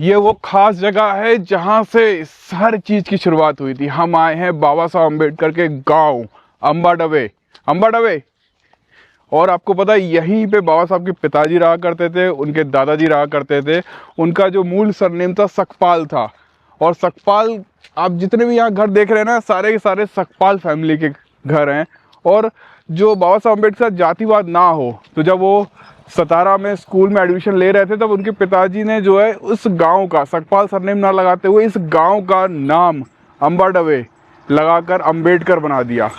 ये वो खास जगह है जहाँ से हर चीज की शुरुआत हुई थी। हम आए हैं बाबा साहब अम्बेडकर के गांव अंबाडवे। और आपको पता है यहीं पे बाबा साहब के पिताजी रहा करते थे, उनके दादाजी रहा करते थे। उनका जो मूल सरनेम था सकपाल था। और सकपाल, आप जितने भी यहाँ घर देख रहे हैं ना, सारे के सारे सकपाल फैमिली के घर हैं। और जो बाबा साहब अम्बेडकर के साथ जातिवाद ना हो, तो जब वो 17 में स्कूल में एडमिशन ले रहे थे तब उनके पिताजी ने जो है उस गांव का सकपाल सरनेम ना लगाते हुए इस गांव का नाम अंबाडवे लगाकर अंबेडकर बना दिया।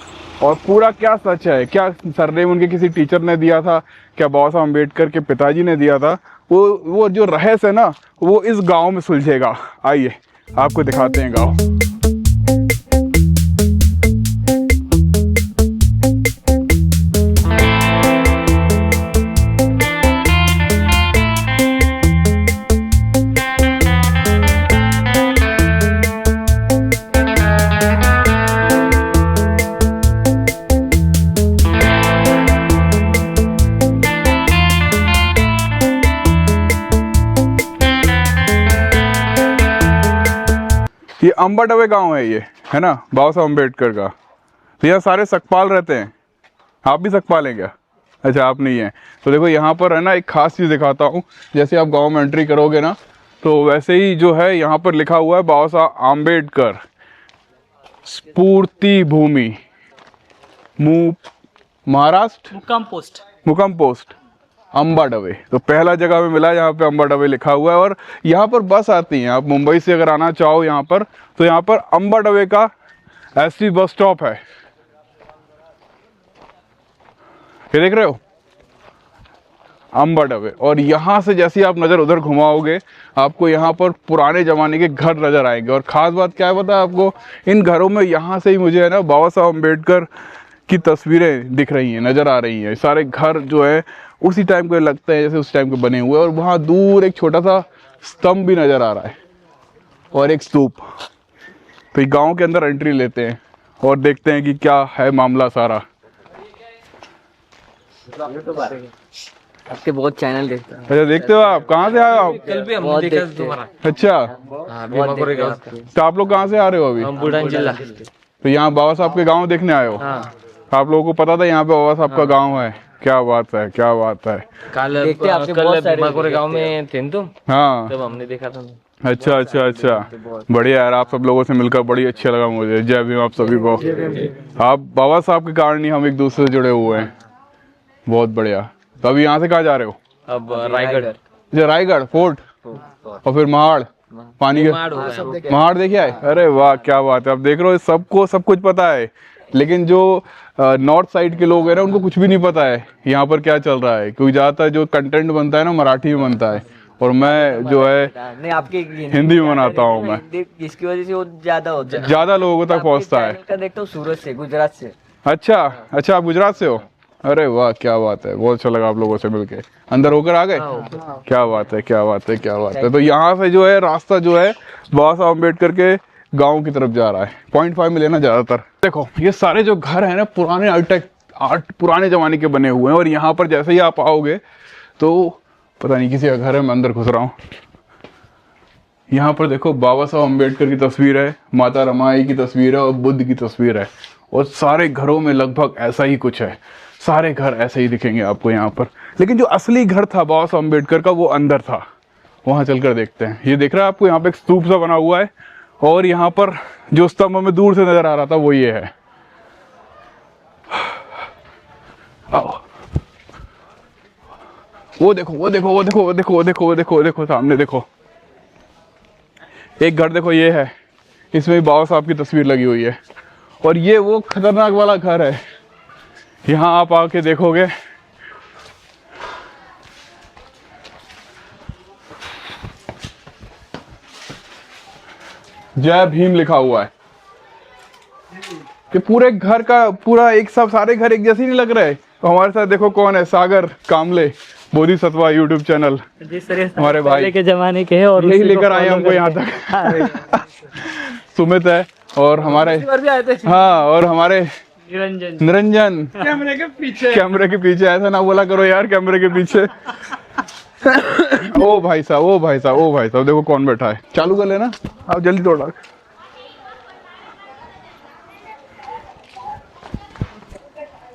और पूरा क्या सच है, क्या सरनेम उनके किसी टीचर ने दिया था, क्या बाबा साहब अम्बेडकर के पिताजी ने दिया था, वो जो रहस्य है ना, वो इस गांव में सुलझेगा। आइए आपको दिखाते हैं गांव। ये अंबाडवे गांव है, ये है ना बाबा साहब अम्बेडकर का। तो यहाँ सारे सकपाल रहते हैं। आप भी सकपाल हैं क्या? अच्छा, आप नहीं हैं। तो देखो यहाँ पर है ना, एक खास चीज़ दिखाता हूँ। जैसे आप गांव में एंट्री करोगे ना, तो वैसे ही जो है यहाँ पर लिखा हुआ है बाबा साहब अम्बेडकर स्फूर्ति भूमि महाराष्ट्र मुकाम पोस्ट अंबाडवे। तो पहला जगह में मिला यहाँ पे अंबाडवे लिखा हुआ है। और यहाँ पर बस आती हैं, आप मुंबई से अगर आना चाहो यहाँ पर, तो यहाँ पर अंबाडवे का एसटी बस स्टॉप है। ये देख रहे हो अंबाडवे। और यहाँ से जैसे ही आप नज़र उधर घुमाओगे, आपको यहाँ पर पुराने ज़माने के घर नज़र आएंगे। और ख़ास बात क्या है पता है आपको, इन घरों में यहाँ से ही मुझे है ना बाबा साहब अम्बेडकर की तस्वीरें दिख रही हैं, नज़र आ रही हैं। सारे घर जो है उसी टाइम के लगते हैं जैसे उस टाइम के बने हुए। और वहाँ दूर एक छोटा सा स्तंभ भी नज़र आ रहा है और एक स्तूप। तो गांव के अंदर एंट्री लेते हैं और देखते हैं कि क्या है मामला सारा। आपके बहुत चैनल देखते हैं। अच्छा, देखते हो आप? कहाँ से आए हो आप? कल भी हमने देखा तुम्हारा। अच्छा, तो आप लोग कहाँ से आ रहे हो अभी? हम बुलढाणा जिला। तो यहाँ बाबा साहब के गांव देखने आए हो? आप लोगों को पता था यहाँ पे बाबा साहब का गांव है? क्या बात है, क्या बात है। कल भीमाकोरे गाँव में थे तुम? हाँ, तब हमने देखा था। अच्छा अच्छा अच्छा, बढ़िया यार। आप सब लोगों से मिलकर बड़ी अच्छा लगा मुझे। जय भीम आप सभी को। आप बाबा साहब के कारण ही हम एक दूसरे से जुड़े हुए हैं। बहुत बढ़िया। तो अभी यहाँ से कहाँ जा रहे हो? अब रायगढ़। रायगढ़ फोर्ट और फिर महाड़, पानी के महाड़ देखे आए? अरे वाह, क्या बात है। अब देख रहे हो, सबको सब कुछ पता है। लेकिन जो नॉर्थ साइड के लोग हैं ना, उनको कुछ भी नहीं पता है यहाँ पर क्या चल रहा है। क्योंकि ज़्यादातर जो कंटेंट बनता है ना, मराठी में बनता है। और मैं जो है नहीं, आपके हिंदी में बनाता हूँ मैं, जिसकी वजह से वो ज्यादा होता है, ज़्यादा लोगों तक पहुँचता है। देखता हूँ सूरत से, गुजरात से। अच्छा अच्छा, आप गुजरात से हो? अरे वाह, क्या बात है। बहुत अच्छा लगा आप लोगों से मिलके। अंदर होकर आ गए? क्या बात है, क्या बात है, क्या बात है। तो यहाँ से जो है रास्ता जो है बाबा साहब अम्बेडकर के गांव की तरफ जा रहा है। 0.5 में लेना ज़्यादातर। देखो ये सारे जो घर हैं ना, पुराने आर्ट पुराने ज़माने के बने हुए हैं। और यहाँ पर जैसे ही आप आओगे तो पता नहीं किसी का घर है, मैं अंदर घुस रहा हूँ। यहाँ पर देखो बाबा साहब अम्बेडकर की तस्वीर है, माता रमाई की तस्वीर है और बुद्ध की तस्वीर है। और सारे घरों में लगभग ऐसा ही कुछ है। सारे घर ऐसे ही दिखेंगे आपको यहाँ पर। लेकिन जो असली घर था बाबा साहब अम्बेडकर का, वो अंदर था। वहाँ चलकर देखते हैं। ये देख रहा है आपको, यहाँ पे एक स्तूप सा बना हुआ है। और यहाँ पर जो स्तंभ हमें दूर से नजर आ रहा था वो ये है। आओ, वो देखो, वो देखो, वो देखो, वो देखो, वो देखो, वो देखो, वो देखो, सामने देखो। एक घर देखो, ये है। इसमें बाबा साहब की तस्वीर लगी हुई है। और ये वो खतरनाक वाला घर है। यहाँ आप आके देखोगे, जय भीम लिखा हुआ है। कि पूरे घर का पूरा एक सब सारे घर एक जैसे नहीं लग रहे। तो हमारे साथ देखो कौन है, सागर कामले बोधिसत्वा यूट्यूब चैनल, हमारे भाई के जमाने के हैं और यही लेकर आए हमको यहाँ तक। सुमित है और हमारे, हाँ, और हमारे निरंजन कैमरे के पीछे। ऐसा ना बोला करो यार, कैमरे के पीछे। ओ भाई साहब, ओ भाई साहब, ओ भाई साहब, देखो कौन बैठा है। चालू कर लेना, आप जल्दी तोड़।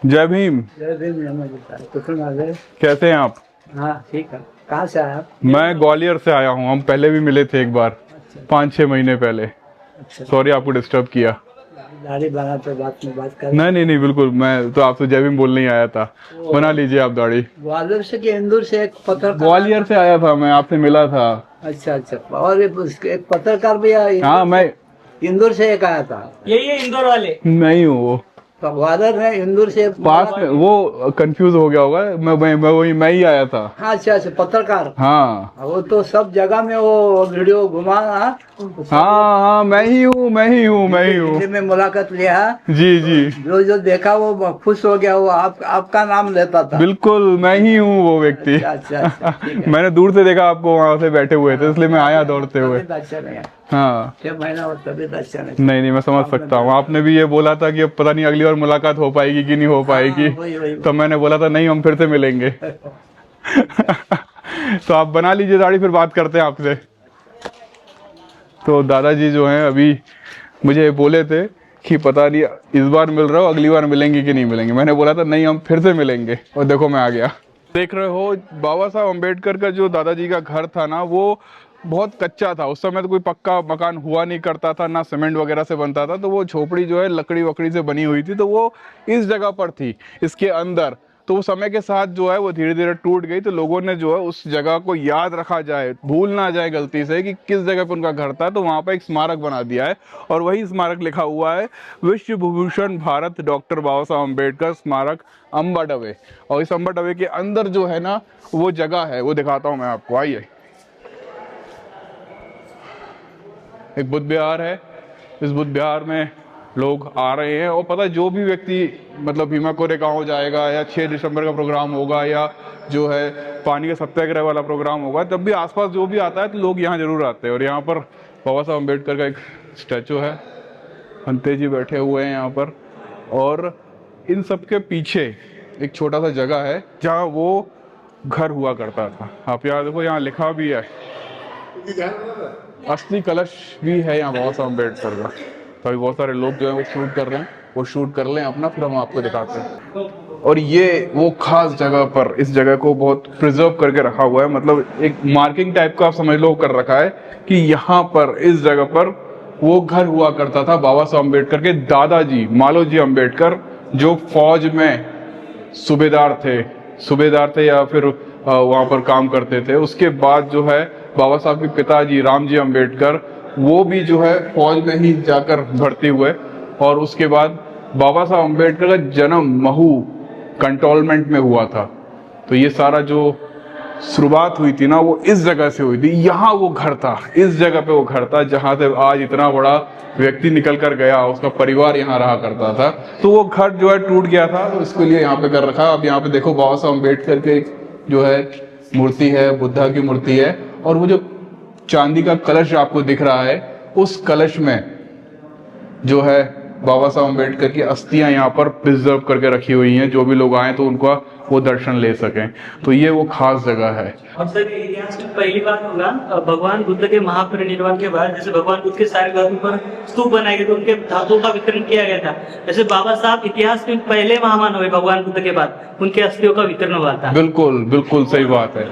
जय भीम। कैसे हैं आप? हाँ ठीक है। कहाँ से आए आप? मैं ग्वालियर से आया हूँ। हम पहले भी मिले थे एक बार, 5-6 महीने पहले। अच्छा, सॉरी आपको डिस्टर्ब किया। दाढ़ी बना तो बात कर। नहीं बिल्कुल, मैं तो आपसे जय भीम बोलने ही आया था। बना लीजिए आप दाढ़ी। ग्वालियर से कि इंदौर से एक पत्रकार? ग्वालियर से आया था मैं, आपसे मिला था। अच्छा, और एक पत्रकार भी हाँ, मैं इंदौर से एक आया था। यही है इंदौर वाले। नहीं हूँ वो, तो ग्वालियर में इंदौर से पास में। वो कंफ्यूज हो गया होगा, मैं ही आया था। हाँ, अच्छा, पत्रकार। हाँ वो तो सब जगह में वो वीडियो घुमा। हाँ, मैं ही हूँ। हिंदी में मुलाकात लिया। जी। जो देखा वो खुश हो गया। वो आपका नाम लेता था। बिल्कुल मैं ही हूँ वो व्यक्ति। अच्छा, ठीक है। मैंने दूर से देखा आपको वहाँ से बैठे हुए थे, इसलिए मैं आया दौड़ते हुए। अच्छा नहीं है। हाँ 6 महीना और तबीयत अच्छा नहीं। नहीं, मैं समझ सकता हूँ। आपने भी ये बोला था कि अब पता नहीं अगली बार मुलाकात हो पाएगी कि नहीं हो पाएगी। वही। तो मैंने बोला था नहीं, हम फिर से मिलेंगे। तो आप बना लीजिए दाढ़ी, फिर बात करते हैं आपसे। तो दादाजी जो हैं अभी मुझे बोले थे कि पता नहीं इस बार मिल रहे हो, अगली बार मिलेंगे कि नहीं मिलेंगे। मैंने बोला था नहीं, हम फिर से मिलेंगे। और देखो मैं आ गया। देख रहे हो, बाबा साहब अम्बेडकर का जो दादाजी का घर था ना, वो बहुत कच्चा था। उस समय तो कोई पक्का मकान हुआ नहीं करता था, ना सीमेंट वगैरह से बनता था। तो वो झोपड़ी जो है लकड़ी वकड़ी से बनी हुई थी। तो वो इस जगह पर थी, इसके अंदर। तो वो समय के साथ जो है वो धीरे धीरे टूट गई। तो लोगों ने जो है उस जगह को याद रखा जाए, भूल ना जाए गलती से कि किस जगह पर उनका घर था। तो वहाँ पर एक स्मारक बना दिया है, और वही स्मारक लिखा हुआ है विश्व भूषण भारत डॉक्टर बाबा साहब अम्बेडकर स्मारक अम्बाडवे। और इस अम्बाडवे के अंदर जो है ना वो जगह है, वो दिखाता हूँ मैं आपको। आइए, एक बुद्ध विहार है। इस बुद्ध विहार में लोग आ रहे हैं। और पता है, जो भी व्यक्ति मतलब भीमा कोरेगांव जाएगा, या 6 दिसंबर का प्रोग्राम होगा, या जो है पानी का सत्याग्रह वाला प्रोग्राम होगा, तब भी आसपास जो भी आता है तो लोग यहाँ जरूर आते हैं। और यहाँ पर बाबा साहब अम्बेडकर का एक स्टैचू है, हंते जी बैठे हुए हैं यहाँ पर। और इन सब के पीछे एक छोटा सा जगह है जहाँ वो घर हुआ करता था। आप यहाँ देखो, यहाँ लिखा भी है, अस्थि कलश भी है यहाँ बाबा साहब अम्बेडकर का। तो अभी बहुत सारे लोग जो है वो शूट कर रहे हैं, वो शूट कर लें अपना, फिर हम आपको दिखाते हैं। और ये वो खास जगह पर, इस जगह को बहुत प्रिजर्व करके रखा हुआ है। मतलब एक मार्किंग टाइप का आप समझ लो कर रखा है कि यहाँ पर, इस जगह पर वो घर हुआ करता था बाबा साहब अम्बेडकर के दादाजी मालोजी अम्बेडकर, जो फौज में सूबेदार थे या फिर वहाँ पर काम करते थे। उसके बाद जो है बाबा साहब के पिताजी रामजी अम्बेडकर, वो भी जो है फौज में ही जाकर भर्ती हुए। और उसके बाद बाबा साहब अम्बेडकर का जन्म महू कंटोनमेंट में हुआ था। तो ये सारा जो शुरुआत हुई थी ना, वो इस जगह से हुई थी। यहाँ वो घर था, इस जगह पे वो घर था जहाँ से आज इतना बड़ा व्यक्ति निकल कर गया, उसका परिवार यहाँ रहा करता था। तो वो घर जो है टूट गया था, तो इसके लिए यहाँ पे कर रखा। अब यहाँ पे देखो बाबा साहब अम्बेडकर के जो है मूर्ति है, बुद्धा की मूर्ति है। और वो जो चांदी का कलश आपको दिख रहा है, उस कलश में जो है बाबा साहब अम्बेडकर की अस्थियां यहाँ पर प्रिजर्व करके रखी हुई हैं। जो भी लोग आए तो उनका वो दर्शन ले सकें। तो ये वो खास जगह है। और सर इतिहास में पहली बार होगा भगवान बुद्ध के महापरिनिर्वाण के बाद, जैसे भगवान बुद्ध के सारे घरों पर स्तूप बनाए गए तो उनके धातुओं का वितरण किया गया था। जैसे बाबा साहब इतिहास में पहले महामान हुए भगवान बुद्ध के बाद, उनके अस्थियों का वितरण हुआ था। बिल्कुल बिल्कुल सही बात है।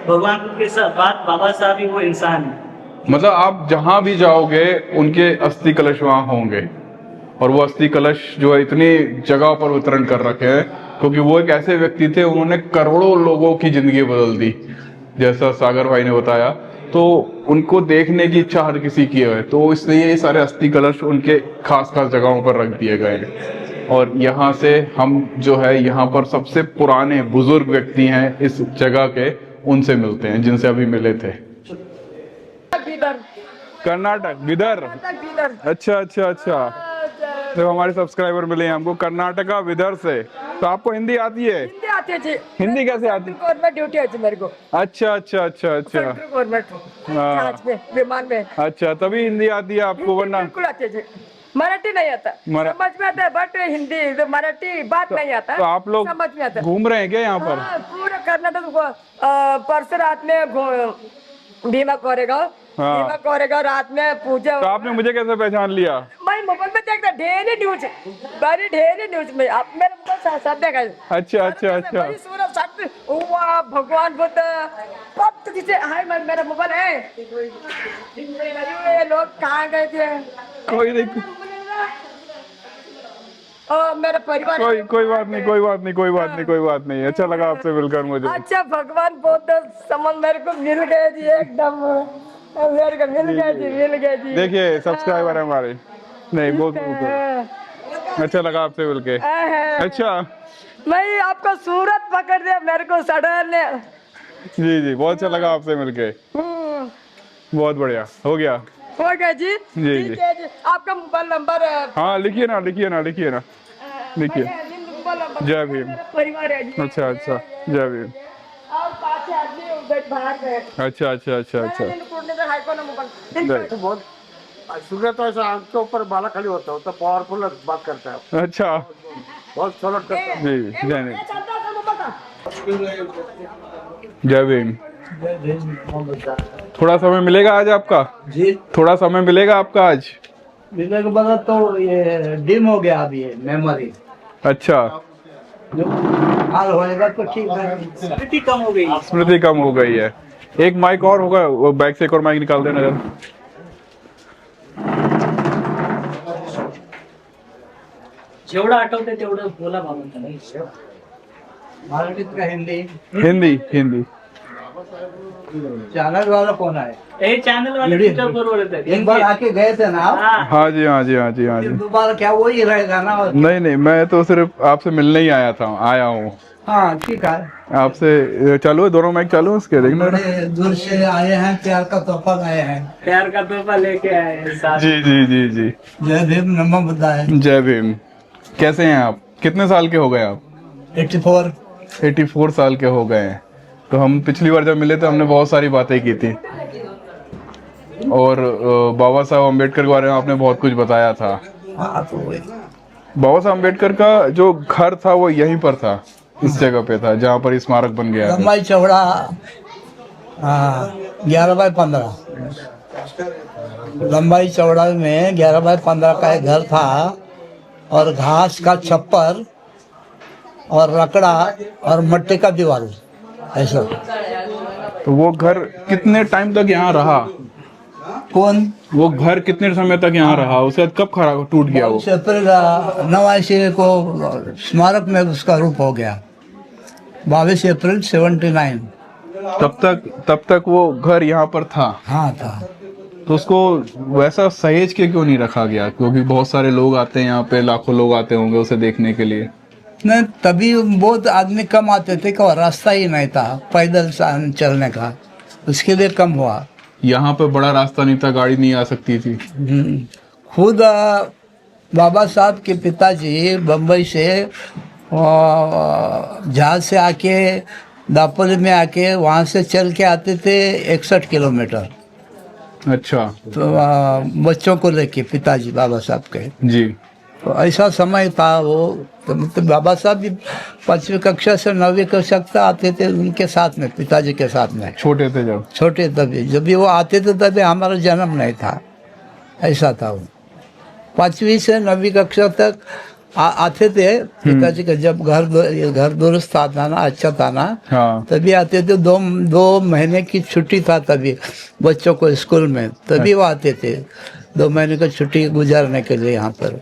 भगवान बुद्ध के बाद बाबा साहब ही वो इंसान है। मतलब आप जहां भी जाओगे उनके अस्थि कलश वहां होंगे। और वो अस्थि कलश जो है इतनी जगह पर वितरण कर रखे हैं, क्योंकि वो एक ऐसे व्यक्ति थे, उन्होंने करोड़ों लोगों की जिंदगी बदल दी, जैसा सागर भाई ने बताया। तो उनको देखने की इच्छा हर किसी की है, तो इसलिए ये सारे अस्थि कलश उनके खास खास जगहों पर रख दिए गए हैं। और यहाँ से हम जो है यहाँ पर सबसे पुराने बुजुर्ग व्यक्ति हैं इस जगह के, उनसे मिलते हैं, जिनसे अभी मिले थे। कर्नाटक विदर। अच्छा अच्छा अच्छा, तो हमारे सब्सक्राइबर मिले हैं हमको कर्नाटका विदर से। तो आपको हिंदी आती है? हिंदी आती है जी। हिंदी कैसे आती है? गवर्नमेंट ड्यूटी है जी मेरे को। अच्छा अच्छा अच्छा अच्छा, गवर्नमेंट जहाज में, विमान में। अच्छा, तभी हिंदी आती है आपको, वरना बिल्कुल आती है जी। मराठी नहीं आता, समझ में आता है बट हिंदी मराठी बात नहीं आता, तो आप लोग समझ में आता है। घूम रहे हैं क्या यहाँ पर? हाँ, पूरा कर्नाटक परसों रात में भीमा कोरेगांव, हाँ। भीमा कोरेगांव रात में पूजा। तो आपने मुझे कैसे पहचान लिया? मैं मोबाइल में देखता ढेरी न्यूज, बड़ी ढेरी न्यूज में आप मेरे मोबाइल साथ देखा। अच्छा अच्छा अच्छा। बड़ी सूरत साथ में, वाह भगवान बुद्ध पत किसे हाय मेरा मोबाइल है। ये लोग कहाँ गए थे? कोई नहीं, मेरा परिवार कोई बात नहीं, कोई बात नहीं, कोई बात नहीं, कोई बात नहीं। अच्छा लगा आपसे मिलकर मुझे। अच्छा भगवान बुद्ध समझ मेरे को मिल गए जी, एकदम मेरे को मिल गए जी, मिल गए जी। देखिए सब्सक्राइबर है हमारे। नहीं बहुत अच्छा लगा आपसे मिलके। अच्छा मैं आपको सूरत पकड़ दिया मेरे को सडन। जी जी, बहुत अच्छा लगा आपसे मिलके, बहुत बढ़िया। हो गया जी जी ठीक है जी। आपका मोबाइल नंबर? हाँ लिखिए ना, लिखिए ना, लिखिए ना, लिखिए। जय भीम। परिवार है जी। अच्छा अच्छा, जय भीम। और 5 आदमी उधर बाहर गए। अच्छा अच्छा अच्छा अच्छा। बहुत सूर्य तो ऐसा आंख के ऊपर बाला खाली होता है, तो पावरफुल बात करता है, अच्छा बहुत सॉलिड करता है। जी जय जय भीम। थोड़ा समय मिलेगा आज आपका? जी थोड़ा समय मिलेगा आपका आज? मिलने के बाद तो ये डिम हो गया अभी मेमोरी, अच्छा, जो हाल होएगा तो ठीक है। स्मृति कम हो गई। स्मृति कम हो गई है। एक माइक और होगा, वो बैग से एक और माइक निकाल देना जरा। जेवढं आठवते तेवढं बोला बाबा। मराठीत का हिंदी? हिंदी हिंदी। चैनल वाला कौन है? हे चॅनल वाले तुमच्या बरोबर येतात। एक बार आके गए थे ना आप? हाँ। हाँ जी हाँ जी हाँ जी हाँ जी। दोबारा क्या वही रहेगा ना? नहीं नहीं, मैं तो सिर्फ आपसे मिलने ही आया हूँ। हाँ ठीक है। आपसे चालू है, दोनों माइक चालू है उसके, देखना। बड़े दूर से आए हैं, प्यार का तोहफा लाए हैं। प्यार का तोहफा लेके आए हैं साथ। जी जी जी जी। जय भीम, नमो बुद्धाय। जय भीम। कैसे हैं आप? कितने साल के हो गए आप? 84। 84 साल के हो गए हैं। तो हम पिछली बार जब मिले थे हमने बहुत सारी बातें की थी, और बाबा साहब अम्बेडकर के बारे में आपने बहुत कुछ बताया था। हाँ तो वही। बाबा साहब अम्बेडकर का जो घर था वो यहीं पर था, इस जगह पे था जहाँ पर स्मारक बन गया है। लंबाई चौड़ा 11x15, लंबाई चौड़ा में 11x15 का एक घर था, और घास का छप्पर और लकड़ा और मट्टी का दीवार, ऐसा। तो वो घर कितने टाइम तक यहाँ रहा? कौन? वो घर कितने समय तक यहाँ रहा? उसके बाद कब खड़ा टूट गया वो? अप्रैल 89 को स्मारक में उसका रूप हो गया। 22 अप्रैल 79। तब तक वो घर यहाँ पर था? हाँ था। तो उसको वैसा सहेज के क्यों नहीं रखा गया? क्योंकि बहुत सारे लोग आते हैं यहाँ पे, लाखों लोग आते होंगे उसे देखने के लिए। नहीं, तभी बहुत आदमी कम आते थे कि रास्ता ही नहीं था पैदल चलने का, उसके लिए कम हुआ। यहाँ पे बड़ा रास्ता नहीं था, गाड़ी नहीं आ सकती थी। खुद बाबा साहब के पिताजी बम्बई से जहाज से आके दापोली में आके वहाँ से चल के आते थे 61 किलोमीटर। अच्छा। तो बच्चों को लेके पिताजी बाबा साहब के जी। तो ऐसा समय था वो। तो बाबा साहब भी 5वीं कक्षा से 9वीं कक्षा तक आते थे उनके साथ में, पिताजी के साथ में। छोटे थे जब? छोटे तभी, जब भी वो आते थे तभी हमारा जन्म नहीं था, ऐसा था वो। 5वीं से 9वीं कक्षा तक आते थे पिताजी का, जब घर दुरुस्त था ना, अच्छा था ना, हाँ। तभी आते थे। 2 महीने की छुट्टी था तभी बच्चों को स्कूल में, तभी वो आते थे 2 महीने की छुट्टी गुजारने के लिए यहाँ पर,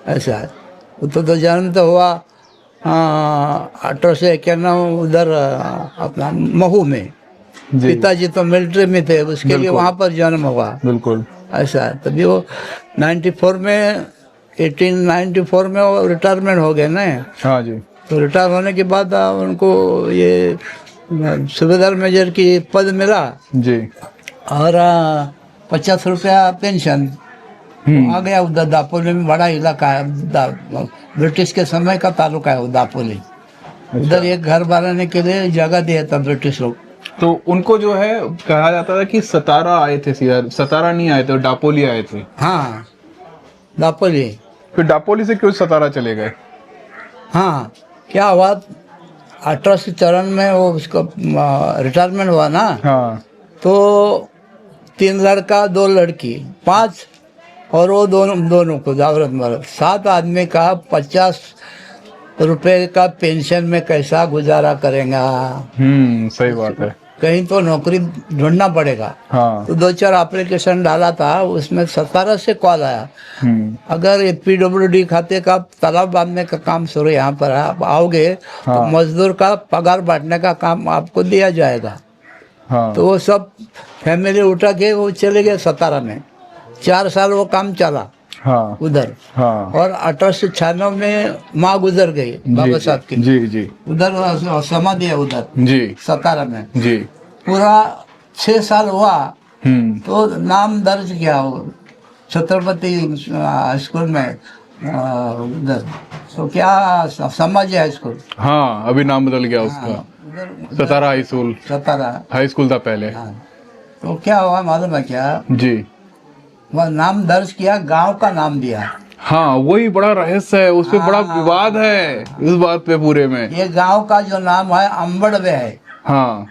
ऐसा है। तो जन्म तो हुआ 1891 उधर अपना महू में। पिताजी तो मिलिट्री में थे, उसके लिए वहाँ पर जन्म हुआ। बिल्कुल ऐसा है। तभी वो 1894 में वो रिटायरमेंट हो गए ना। हाँ जी। तो रिटायर होने के बाद उनको ये सूबेदार मेजर की पद मिला जी, और 50 रुपया पेंशन। आ गया उधर दापोली में, बड़ा इलाका है, ब्रिटिश के समय का तालुका है वो दापोली। उधर एक घर बनाने के लिए जगह दिया था ब्रिटिश लोग। तो उनको जो है कहा जाता था कि सतारा आए थे, सीधा सतारा नहीं आए थे, दापोली आए थे। हाँ, दापोली। फिर दापोली से क्यों सतारा चले गए? हाँ, क्या हुआ 1894 में वो उसको रिटायरमेंट हुआ ना, हाँ तो 3 लड़का 2 लड़की 5, और वो दोनों को औरत मर्द 7 आदमी का 50 रुपए का पेंशन में कैसा गुजारा करेगा? सही बात है। कहीं तो नौकरी ढूंढना पड़ेगा। हाँ तो 2-4 एप्लीकेशन डाला था, उसमें 17 से कॉल आया, अगर ये PWD खाते का तालाब बांधने का काम शुरू यहाँ पर है, आप आओगे तो मजदूर का पगार बांटने का काम आपको दिया जाएगा। हाँ तो वो सब फैमिली उठा के वो चले गए 17 में। 4 साल वो काम चला हाँ उधर, हाँ और 1896 में माँ गुजर गई बाबा साहब की। जी जी उधर समाधि है उधर जी 17 में। जी। पूरा 6 साल हुआ तो नाम दर्ज किया वो छत्रपति स्कूल में उधर। तो क्या समाज हाई स्कूल। हाँ अभी नाम बदल गया उसका, सतारा हाई स्कूल। 17 हाई स्कूल था पहले। तो क्या हुआ मालूम है क्या? जी वह नाम दर्ज किया, गांव का नाम दिया। हाँ वही बड़ा रहस्य है, उस पे बड़ा विवाद है इस बात पे पूरे में। ये गांव का जो नाम है अंबड़वे है। हाँ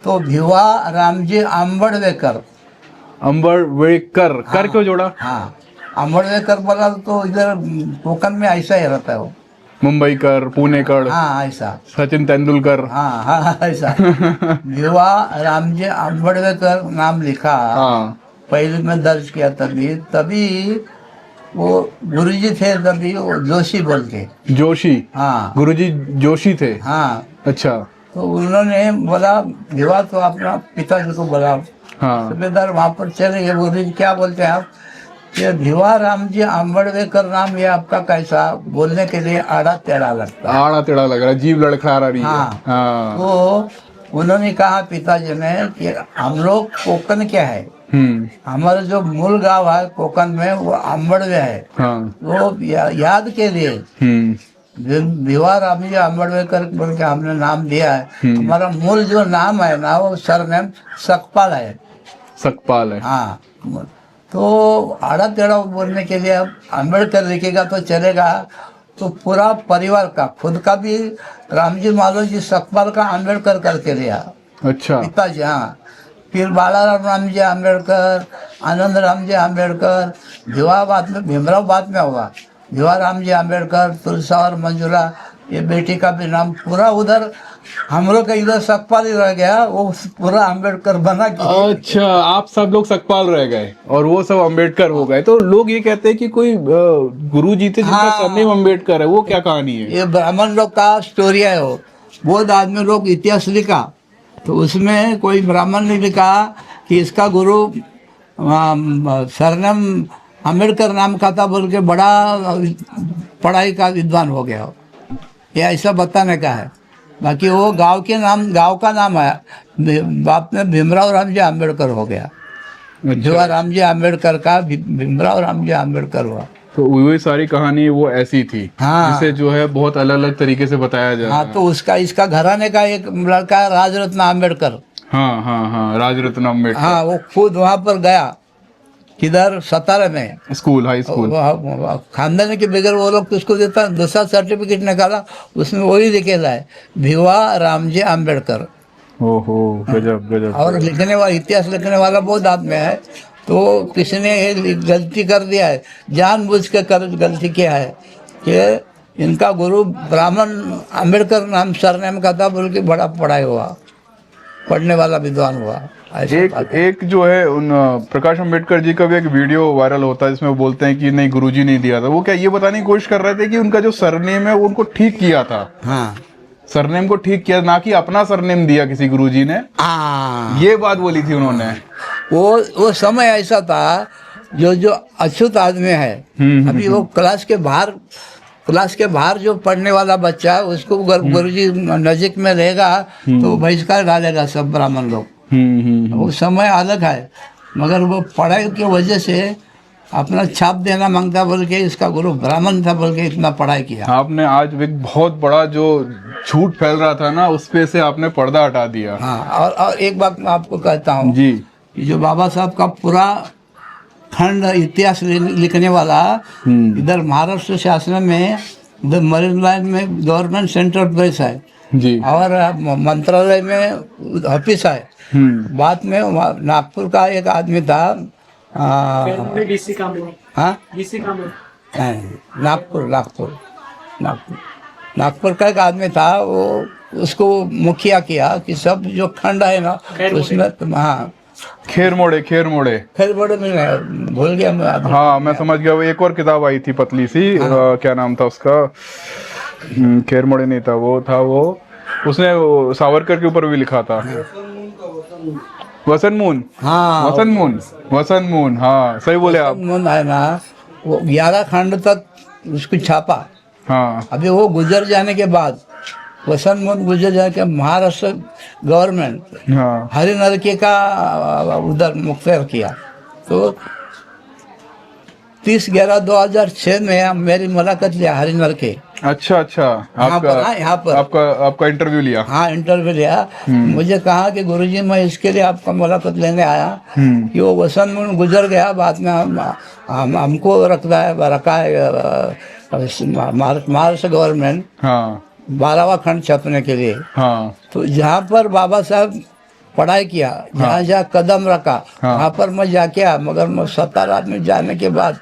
तो भिवा रामजी अंबड़वेकर। अंबड़वेकर कर क्यों जोड़ा? हाँ, अंबड़वेकर बोला तो इधर कोकण में ऐसा ही रहता है वो। मुंबई कर, पुणे कर, हाँ ऐसा। सचिन तेंदुलकर। हाँ हाँ ऐसा। भिवा रामजी अंबड़वेकर नाम लिखा। हाँ पहले में दर्ज किया, तभी वो गुरुजी थे, तभी वो जोशी बोल के। जोशी। हाँ गुरुजी जोशी थे। हाँ। अच्छा। तो उन्होंने बोला भिवा तो अपना पिताजी को बोला। हाँ सूबेदार वहाँ पर चले गए, बोले क्या बोलते हैं आप? ये भिवा रामजी अंबड़वेकर नाम ये आपका कैसा? बोलने के लिए आड़ा टेढ़ा लगता है। आड़ा टेढ़ा लग रहा है, जीभ लड़खड़ा रही है। हाँ। हाँ। तो उन्होंने कहा पिताजी ने कि हम लोग कोकण क्या है, हमारा जो मूल गांव है कोकण में वो अंबड़वे है। हाँ। वो याद के लिए भिवा रामजी अंबड़वेकर बोल के हमने नाम दिया है। हमारा मूल जो नाम है ना वो सरनेम सकपाल है। सकपाल है। हाँ, तो आड़ा टेढ़ा बोलने के लिए अब अम्बेडकर लिखेगा तो चलेगा। तो पूरा परिवार का, खुद का भी रामजी माधव जी सकपाल का अम्बेडकर करके लिया। अच्छा। पिताजी। हाँ, फिर बालाराम रामजी अम्बेडकर, आनंद रामजी अम्बेडकर, भीमराव बाद में हुआ। भिवा रामजी अम्बेडकर, तुलसा और मंजुला, ये बेटी का भी नाम पूरा उधर हम लोग का इधर सकपाल ही रह गया, वो पूरा अम्बेडकर बना। अच्छा, आप सब लोग सकपाल रह गए और वो सब अम्बेडकर हो गए। तो लोग ये कहते हैं कि कोई गुरु जी थे जिनका सरनेम अम्बेडकर है, वो क्या कहानी है? ये ब्राह्मण लोग का स्टोरी है। वो बहुत आदमी लोग इतिहास लिखा, तो उसमें कोई ब्राह्मण ने लिखा कि इसका गुरु सरनेम अम्बेडकर नाम का था बोल के बड़ा पढ़ाई का विद्वान हो गया। ये ऐसा बताने का है। बाकी वो गांव का नाम है, बाप में भीमराव रामजी अम्बेडकर हो गया। भिवा रामजी अम्बेडकर का भीमराव रामजी अम्बेडकर हुआ। तो वही सारी कहानी वो ऐसी थी। हाँ। जिसे जो है बहुत अलग अलग तरीके से बताया जाए। हाँ, तो इसका घराने का एक लड़का है राजरत्न अम्बेडकर। हाँ हाँ हाँ, राजरत्न अम्बेडकर। हाँ, वो खुद वहाँ पर गया, किधर 17 में स्कूल, हाई स्कूल। खानदान के बगैर वो लोग किसको देता, दूसरा सर्टिफिकेट निकाला, उसमें वही लिखेला है भिवा रामजी अम्बेडकर। ओहो, गजब गजब। और लिखने वाला, इतिहास लिखने वाला बहुत आदमी है। तो किसी ने ये गलती कर दिया है, जानबूझ के गलती किया है कि इनका गुरु ब्राह्मण अम्बेडकर नाम सरनेम का था बोल के बड़ा पढ़ाई हुआ, पढ़ने वाला विद्वान हुआ। एक जो है उन प्रकाश अंबेडकर जी का भी एक वीडियो वायरल होता है जिसमें वो बोलते हैं कि नहीं गुरुजी नहीं दिया था। वो क्या ये बताने की कोशिश कर रहे थे कि उनका जो सरनेम है वो उनको ठीक किया था। हाँ, सरनेम को ठीक किया, ना कि अपना सरनेम दिया किसी गुरुजी ने। ये बात बोली थी उन्होंने। वो समय ऐसा था, जो अछूत आदमी है, अभी वो क्लास के बाहर जो पढ़ने वाला बच्चा है उसको गुरुजी नजीक में रहेगा तो बहिष्कार डालेगा सब ब्राह्मण लोग। वो समय अलग है, मगर वो पढ़ाई की वजह से अपना छाप देना मांगता बोल के इसका गुरु ब्राह्मण था बोल के इतना पढ़ाई किया। आपने आज एक बहुत बड़ा जो झूठ फैल रहा था ना, उस पे से आपने पर्दा हटा दिया। हाँ, और एक बात मैं आपको कहता हूँ जी, कि जो बाबा साहब का पूरा खंड इतिहास लिखने वाला इधर महाराष्ट्र शासन में इधर मरीन लाइन में गवर्नमेंट सेंट्रल प्रेस है जी। और मंत्रालय में ऑफिस है। बाद में नागपुर का एक आदमी था डीसी कामरे हाँ डीसी कामरे नहीं, नागपुर का एक आदमी था, वो उसको मुखिया किया कि सब जो खंड है ना उसमें हाँ खेर मोड़े खैर बड़े में भूल गया मैं आदमी। हाँ मैं समझ गया। वो एक और किताब आई थी पतली सी, क्या नाम था उसका? खेर मोड़े नहीं था, वो था वो उसने वो सावरकर के ऊपर भी लिखा था। वसंत मून, हाँ वसंत मून, हाँ सही बोले आप। मन है ना, वो 11 खंड तक उसको छापा। हाँ अभी वो गुजर जाने के बाद वसंत मोहन गुजर जाने के महाराष्ट्र गवर्नमेंट हाँ हरि नरके का उधर मुख्तार किया। तो 30/11/2006 में मेरी मुलाकात लिया हरि नरके। अच्छा यहाँ पर आपका इंटरव्यू लिया? हाँ इंटरव्यू लिया। मुझे कहा कि गुरुजी मैं इसके लिए आपका मुलाकात लेने आया कि वो वसंत मोहन गुजर गया, बाद में हमको रखा है महाराष्ट्र गवर्नमेंट हाँ 12वां खंड छपने के लिए। हाँ तो जहाँ पर बाबा साहब पढ़ाई किया, जहाँ जहाँ कदम रखा वहाँ पर मैं जाके आया। मगर मैं 17 में जाने के बाद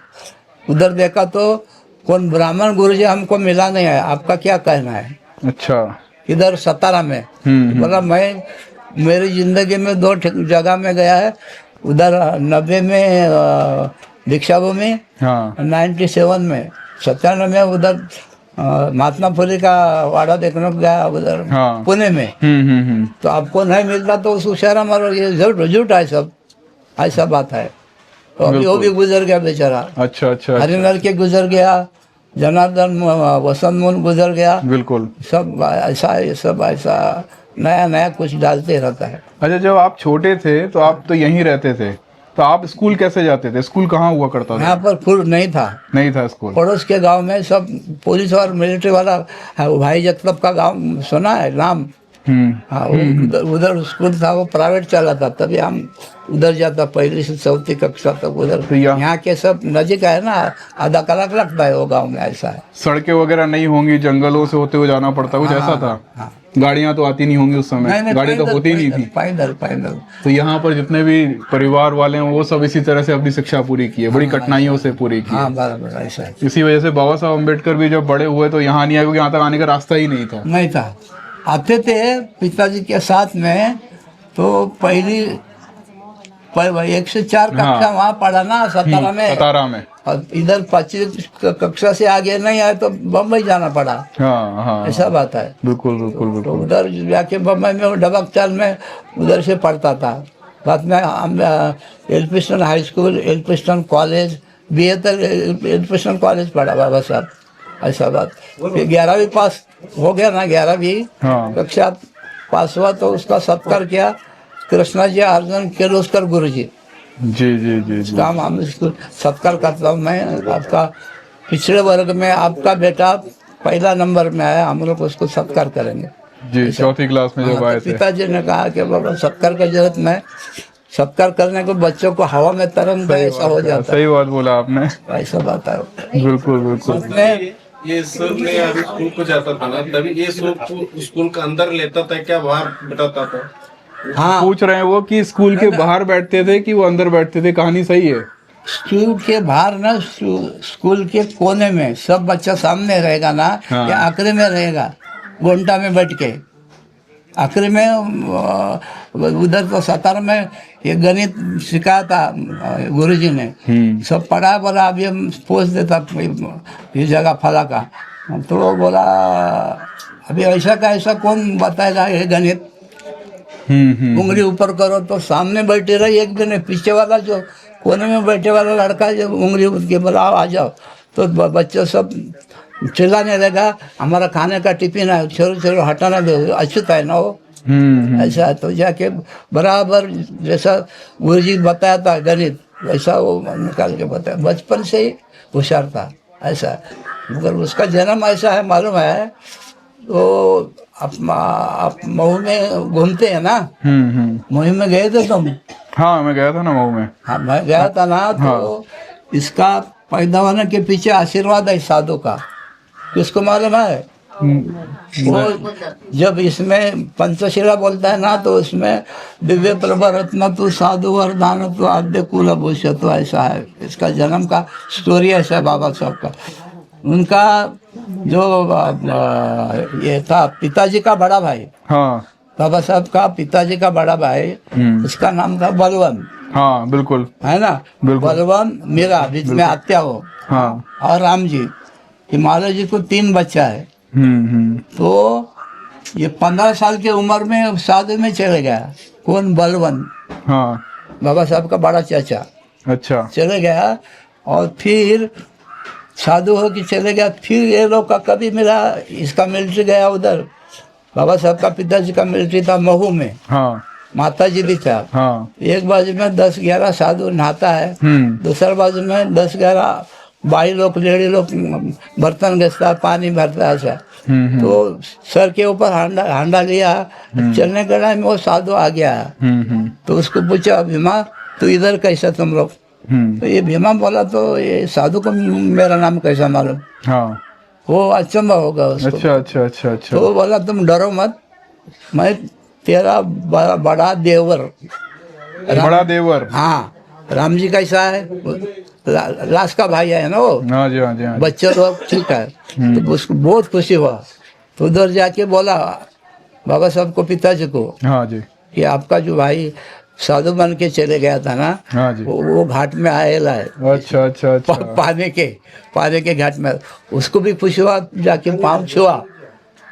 उधर देखा तो कौन ब्राह्मण गुरुजी हमको मिला नहीं है। आपका क्या कहना है? अच्छा। इधर 17 में बोला मैं मेरी जिंदगी में 2 जगह में गया है। उधर 90 में दीक्षा भूमि, हाँ 97 में 97 में उधर महात्मा फुले का वाड़ा देखने को गया उधर हाँ। पुणे में। तो आपको नहीं मिलता तो उस शहर मारो, ये झूठ है सब, ऐसा बात है। तो अभी वो भी गुजर गया बेचारा। अच्छा हरिनर के गुजर गया, जनार्दन वसंत मोहन गुजर गया। बिल्कुल। सब ऐसा ये सब ऐसा नया कुछ डालते रहता है। अच्छा, जब आप छोटे थे तो आप तो यहीं रहते थे, तो आप स्कूल कैसे जाते थे? स्कूल कहाँ हुआ करता था? यहाँ पर खुद नहीं था स्कूल। पड़ोस के गांव में सब पुलिस और मिलिट्री वाला है। वो भाई जगताप का गांव सुना है नाम? हाँ उधर स्कूल था, वो प्राइवेट चला था, तभी हम उधर जाता 1ली से 4वीं कक्षा तक उधर। तो यहाँ के सब नजीक है ना, आधा कलाक लगता है वो गांव में। ऐसा है, सड़कें वगैरह नहीं होंगी, जंगलों से होते हुए जाना पड़ता, कुछ ऐसा था? गाड़ियाँ तो आती नहीं होंगी उस समय, गाड़ी तो होती नहीं थी। पैदल। तो यहाँ पर जितने भी परिवार वाले हैं वो सब इसी तरह से अपनी शिक्षा पूरी की है, बड़ी कठिनाइयों से पूरी की है। हाँ बराबर ऐसा है। इसी वजह से बाबा साहब अम्बेडकर भी जब बड़े हुए तो यहाँ नहीं आए, क्योंकि यहाँ तक आने का रास्ता ही नहीं था। आते थे पिताजी के साथ में, तो पहली 1 से 4 कक्षा वहाँ पढ़ा ना सतारा में। और इधर 25 कक्षा से आगे नहीं आए तो बम्बई जाना पड़ा। हाँ ऐसा बात है। बिल्कुल। तो उधर जाके बम्बई में डबकचाल में उधर से पढ़ता था। बाद में हम Elphinstone high school, Elphinstone college, BA तक एल्फिस्टन कॉलेज पढ़ा बाबा साहब। ऐसा बात। फिर 11वीं पास हो गया ना, 11वीं कक्षा पास हुआ तो उसका सत्कार किया कृष्णाजी अर्जुन किर्लोस्कर गुरुजी। जी। काम हम इसको सत्कार करता हूँ मैं। आपका पिछड़े वर्ग में आपका बेटा पहला नंबर में आया, हम लोग उसको सत्कार करेंगे जी। 4वीं क्लास में जब आए थे, पिताजी ने कहा कि बाबा सत्कार की जरूरत नहीं, सत्कार करने को बच्चों को हवा में तरंग ऐसा हो जाता है। सही बात बोला आपने। ऐसा बात है। बिल्कुल। ये सर मैं अभी स्कूल को जाता था ना, तभी ये स्कूल का अंदर लेता था क्या बाहर बिठाता था? हाँ पूछ रहे हैं वो कि स्कूल के बाहर बैठते थे कि वो अंदर बैठते थे, कहानी सही है? स्कूल के बाहर ना, स्कूल के कोने में सब बच्चा सामने रहेगा ना, या आखिरी में रहेगा घंटा में बैठ के। आखिरी में उधर तो 17 में ये गणित सिखाया था गुरुजी ने, सब पढ़ा। बोला अभी हम पूछ देता ये जगह फला का, तो वो बोला अभी ऐसा का ऐसा कौन बताएगा ये गणित? उंगली ऊपर करो तो सामने बैठे रही, एक भी नहीं। पीछे वाला जो कोने में बैठे वाला लड़का जब उंगली उठ के बोला आ जाओ, तो बच्चे सब चिल्लाने लगा हमारा खाने का टिफिन है, छोरो हटाना दो, अछूत है ना वो। ऐसा तो जाके बराबर जैसा गुरुजी बताया था गणित, वैसा वो निकाल के बताया। बचपन से ही होशियार था ऐसा। मगर उसका जन्म ऐसा है मालूम है, तो आप मऊ में घूमते हैं ना, मऊ में गए थे तुम? हाँ मैं गया था ना मऊ में। हाँ मैं गया था ना, तो इसका पैदा होने के पीछे आशीर्वाद है साधु का, किसको मालूम है? वो जब इसमें पंचशिला बोलता है ना, तो उसमें दिव्य प्रभा रत्न तू साधु वरदान तू आद्य कुल भूष्य, तो ऐसा है इसका जन्म का स्टोरी, ऐसा है बाबा साहब का। उनका जो ये था पिताजी का बड़ा भाई, हाँ बाबा साहब का पिताजी का बड़ा भाई, उसका नाम था बलवंत। हाँ बिल्कुल है ना, बिल्कुल। बलवंत मीरा बीच में आत्या हो, हाँ और राम जी, हिमालय जी को 3 बच्चा है। तो ये 15 साल की उम्र में साधु में चले गया। कौन? बलवंत, हाँ बाबा साहब का बड़ा चाचा अच्छा चले गया, और फिर साधु हो के चले गया। फिर ये लोग का कभी मिला, इसका मिलिट्री गया उधर, बाबा साहब का पिताजी का मिलिट्री था महू में, हाँ माता जी भी था। हाँ एक बाजू में 10-11 साधु नहाता है, दूसरा बाजू में 10-11 भाई लोग लेडी लोग बर्तन घसता, पानी भरता है ऐसा। तो सर के ऊपर हांडा लिया, चलने के टाइम वो साधु आ गया। तो उसको पूछा, भीमा तू इधर कैसा तुम लोग? तो ये भीमा बोला, तो ये साधु को मेरा नाम कैसा मालूम? हाँ वो अचंभा होगा उसको। अच्छा अच्छा अच्छा अच्छा। तो बोला तुम डरो मत, मैं तेरा बड़ा देवर। बड़ा देवर? हाँ, राम जी कैसा है? लाश का भाई है ना वो। हाँ जी हाँ जी हाँ जी। बच्चे लोग ठीक है। तो उसको बहुत खुशी हुआ, तो उधर जाके बोला बाबा साहब को, पिताजी को, हाँ जी, कि आपका जो भाई साधु बन के चले गया था ना, हाँ जी, वो घाट में आएला है। अच्छा अच्छा अच्छा। पाने के घाट में उसको भी खुशी हुआ, जाके पाँव छुआ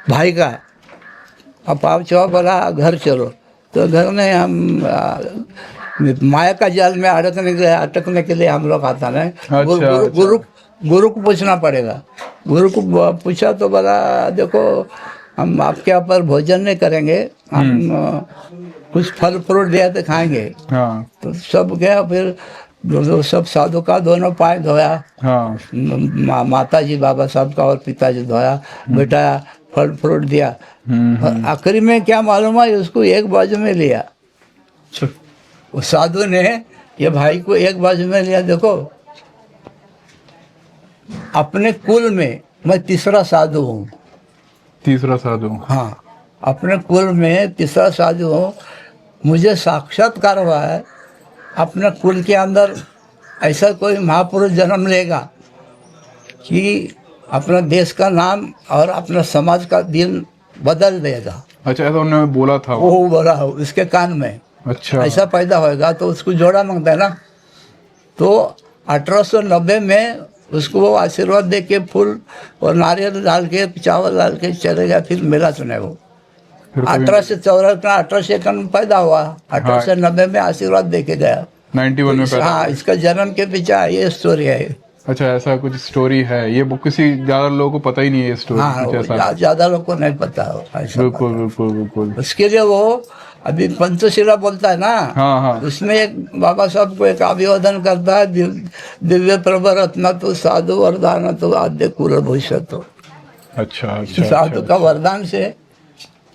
भाई का, अब पाँव छुआ, बोला घर चलो। तो घर में हम माया का जाल में अटकने के लिए हम लोग आता ना। गुरु को पूछना पड़ेगा। गुरु को पूछा तो बोला देखो हम आपके यहाँ पर भोजन नहीं करेंगे, हम कुछ फल फ्रूट दिया तो खाएंगे। हाँ। तो सब गया, फिर सब साधु का दोनों पाए धोया। हाँ। माता जी बाबा साहब का और पिताजी धोया, बैठाया, फल फ्रूट दिया। और आखिरी में क्या मालूम है, उसको एक बाजू में लिया। उस साधु ने ये भाई को एक बाजू में लिया। देखो अपने कुल में मैं तीसरा साधु हूँ। तीसरा साधु? हाँ, अपने कुल में तीसरा साधु हूँ। मुझे साक्षात्कार हुआ है, अपने कुल के अंदर ऐसा कोई महापुरुष जन्म लेगा कि अपना देश का नाम और अपना समाज का दिन बदल देगा। अच्छा, ऐसा उन्होंने बोला था? वो बोला उसके कान में। अच्छा, ऐसा पैदा होएगा तो उसको जोड़ा मांगता है ना। तो 1890 में उसको वो आशीर्वाद दे के फूल और नारियल डाल के चावल डाल के चले गया। फिर मिला सुने वो 1854 में पैदा हुआ, 1890 में आशीर्वाद दे के गया, 91 में पैदा। हाँ, इसका जन्म के पीछे ये स्टोरी है। अच्छा, ऐसा कुछ स्टोरी है? ये किसी ज्यादा लोगों को पता ही नहीं है स्टोरी। हाँ, ज्यादा लोगों को नहीं पता। बिल्कुल बिल्कुल बिल्कुल। उसके लिए वो अभी पंचशिला बोलता है ना। हाँ हाँ। उसमें एक बाबा साहब को एक अभिवादन करता है, दिव्य प्रभा रत्न तो साधु वरदान तो आद्य कुल भविष्य। तो अच्छा अच्छा, साधु का वरदान से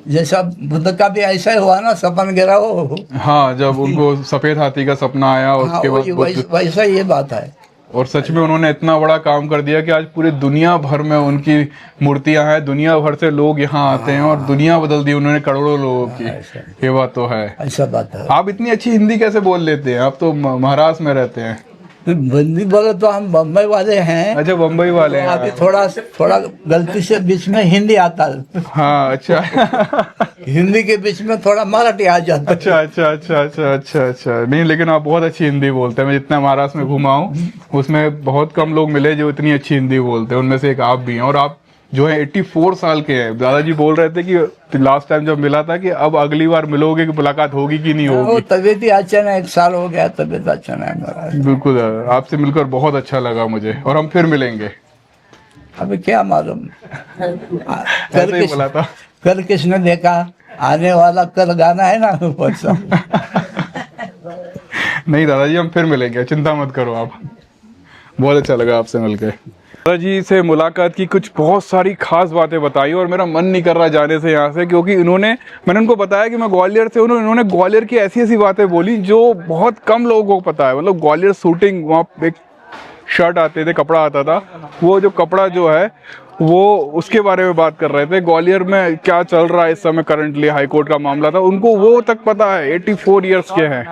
जैसा बुद्ध का भी ऐसा ही हुआ ना, सपन गिरा वो। हाँ, जब उनको सफेद हाथी का सपना आया उसके बाद वैसा ये बात है। और सच में उन्होंने इतना बड़ा काम कर दिया कि आज पूरी दुनिया भर में उनकी मूर्तियां हैं, दुनिया भर से लोग यहाँ आते हैं और दुनिया बदल दी उन्होंने करोड़ों लोगों की। ये बात तो है। ऐसा बात है। आप इतनी अच्छी हिंदी कैसे बोल लेते हैं? आप तो महाराष्ट्र में रहते हैं। हिंदी बोले तो हम बम्बई वाले हैं। अच्छा, बम्बई वाले हैं। अभी थोड़ा गलती से बीच में हिंदी आता है। हाँ, अच्छा। हिंदी के बीच में थोड़ा मराठी आ जाता है। अच्छा अच्छा अच्छा अच्छा अच्छा अच्छा। नहीं, लेकिन आप बहुत अच्छी हिंदी बोलते हैं। मैं जितना महाराष्ट्र में घुमा हूँ उसमें बहुत कम लोग मिले जो इतनी अच्छी हिंदी बोलते हैं। उनमें से एक आप भी हैं। और आप जो है 84 साल के हैं। दादाजी बोल रहे थे कि लास्ट टाइम जब मिला था कि अब अगली बार मिलोगे कि मुलाकात होगी कि नहीं होगी। तबीयत ही अच्छा नहीं, 1 साल हो गया, तबीयत अच्छा नहीं। बिल्कुल, आपसे मिलकर बहुत अच्छा लगा मुझे, और हम फिर मिलेंगे। अभी क्या मालूम, कल किसने देखा, आने वाला कल गाना है ना। नहीं दादाजी, हम फिर मिलेंगे, चिंता मत करो आप। बहुत अच्छा लगा आपसे मिलकर। दादाजी से मुलाकात की, कुछ बहुत सारी खास बातें बताई और मेरा मन नहीं कर रहा जाने से यहाँ से, क्योंकि मैंने उनको बताया कि मैं ग्वालियर से हूँ। उन्होंने ग्वालियर की ऐसी ऐसी बातें बोली जो बहुत कम लोगों को पता है। मतलब ग्वालियर शूटिंग, वहाँ एक शर्ट आते थे, कपड़ा आता था, वो जो कपड़ा जो है वो उसके बारे में बात कर रहे थे। ग्वालियर में क्या चल रहा है इस समय, करंटली हाईकोर्ट का मामला था, उनको वो तक पता है। 84 इयर्स के हैं।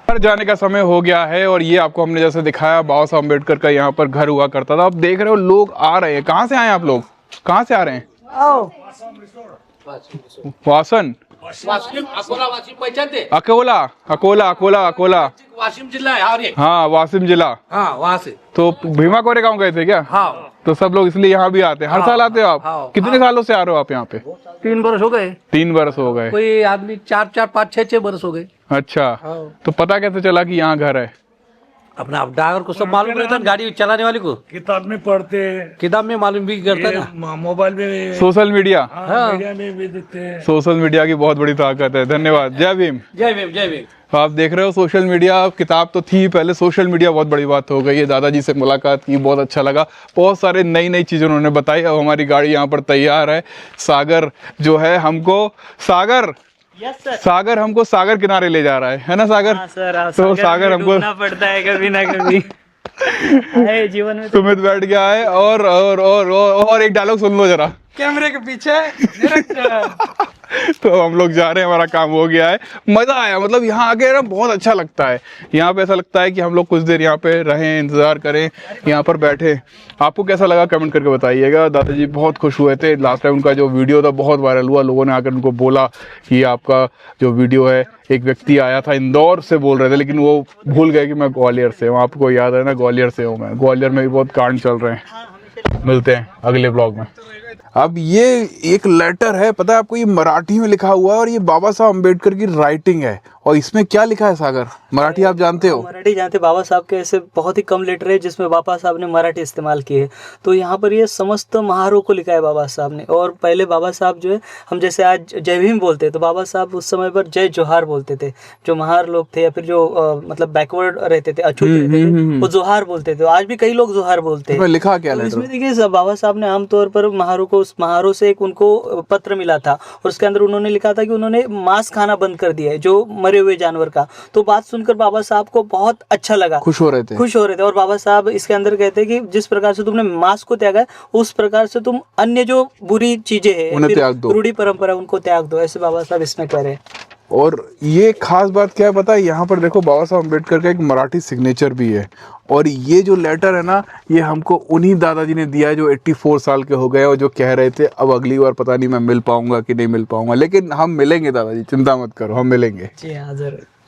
घर जाने का समय हो गया है और ये आपको हमने जैसे दिखाया बाबा साहब अम्बेडकर का यहाँ पर घर हुआ करता था। आप देख रहे हो लोग आ रहे हैं। कहाँ से आए आप लोग, कहाँ से आ रहे हैं? वासन, अकोला, अकोला, अकोला, अकोला, वाशिम जिला है। हाँ वासिम जिला। हाँ वहाँ से। तो भीमा कोरे गाँव गए थे क्या? हाँ। तो सब लोग इसलिए यहाँ भी आते हैं। हर साल आते हो आप? हाँ। कितने सालों से आ रहे हो आप यहाँ पे? 3 बरस हो गए। 3 बरस हो गए। कोई आदमी 4, 5, 6 बरस हो गए। अच्छा, तो पता कैसे चला कि यहाँ घर है? अपना अब ड्राइवर को सब मालूम रहता है, गाड़ी चलाने वाले को किताब में पढ़ते हैं, किताब में मालूम भी करता है ना, मोबाइल में, सोशल मीडिया, मीडिया में भी दिखते हैं। सोशल मीडिया की बहुत बड़ी ताकत है। धन्यवाद। जय भीम। जय भीम, जय भीम। तो आप देख रहे हो सोशल मीडिया, किताब तो थी पहले, सोशल मीडिया बहुत बड़ी बात हो गई है। दादाजी से मुलाकात की, बहुत अच्छा लगा। बहुत सारे नई नई चीज़ें उन्होंने बताई। अब हमारी गाड़ी यहाँ पर तैयार है। सागर जो है हमको सागर हमको सागर किनारे ले जा रहा है ना सागर? हाँ सर, तो सागर हमको डूबना पड़ता है कभी ना कभी है जीवन में। सुमित बैठ गया है और एक डायलॉग सुन लो जरा कैमरे के पीछे। तो हम लोग जा रहे हैं, हमारा काम हो गया है। मज़ा आया, मतलब यहाँ आके ना बहुत अच्छा लगता है। यहाँ पे ऐसा लगता है कि हम लोग कुछ देर यहाँ पे रहें, इंतज़ार करें, यहाँ पर बैठे। आपको कैसा लगा कमेंट करके बताइएगा। दादाजी बहुत खुश हुए थे। लास्ट टाइम उनका जो वीडियो था बहुत वायरल हुआ। लोगों ने आकर उनको बोला कि आपका जो वीडियो है, एक व्यक्ति आया था इंदौर से बोल रहे थे, लेकिन वो भूल गए कि मैं ग्वालियर से हूँ। आपको याद है ना, ग्वालियर से हूँ मैं। ग्वालियर में भी बहुत कांड चल रहे हैं। मिलते हैं अगले ब्लॉग में। अब ये एक लेटर है, पता है आपको, ये मराठी में लिखा हुआ है और ये बाबा साहब अम्बेडकर की राइटिंग है। और इसमें क्या लिखा है सागर? मराठी आप जानते हो? मराठी जानते। बाबा साहब के ऐसे बहुत ही कम लेटर है जिसमें बाबा साहब ने मराठी इस्तेमाल की है। तो यहाँ पर ये समस्त महारों को लिखा है बाबा साहब ने। और पहले बाबा साहब जो है, हम जैसे आज जय भीम बोलते हैं, तो बाबा साहब उस समय पर जय जोहार बोलते थे। जो महार लोग थे या फिर जो मतलब बैकवर्ड रहते थे, अछूत रहते थे, वो जोहार बोलते थे। आज भी कई लोग जोहार बोलते हैं। लिखा क्या लेटर? इसमें देखिए बाबा साहब ने आमतौर पर महारों से एक उनको पत्र मिला था और उसके अंदर उन्होंने लिखा था कि उन्होंने मांस खाना बंद कर दिया है, जो मरे हुए जानवर का। तो बात सुनकर बाबा साहब को बहुत अच्छा लगा, खुश हो रहे थे। और बाबा साहब इसके अंदर कहते हैं कि जिस प्रकार से तुमने मांस को त्यागा है, उस प्रकार से तुम अन्य जो बुरी चीजें हैं, रूढ़ी परंपरा, उनको त्याग दो। ऐसे बाबा साहब इसमें कह रहे हैं। और ये खास बात क्या है पता है, यहाँ पर देखो बाबा साहब अम्बेडकर का एक मराठी सिग्नेचर भी है। और ये जो लेटर है ना, ये हमको उन्हीं दादाजी ने दिया है जो 84 साल के हो गए और जो कह रहे थे अब अगली बार पता नहीं मैं मिल पाऊंगा कि नहीं मिल पाऊंगा, लेकिन हम मिलेंगे दादाजी, चिंता मत करो, हम मिलेंगे। जी हाँ, जरूर।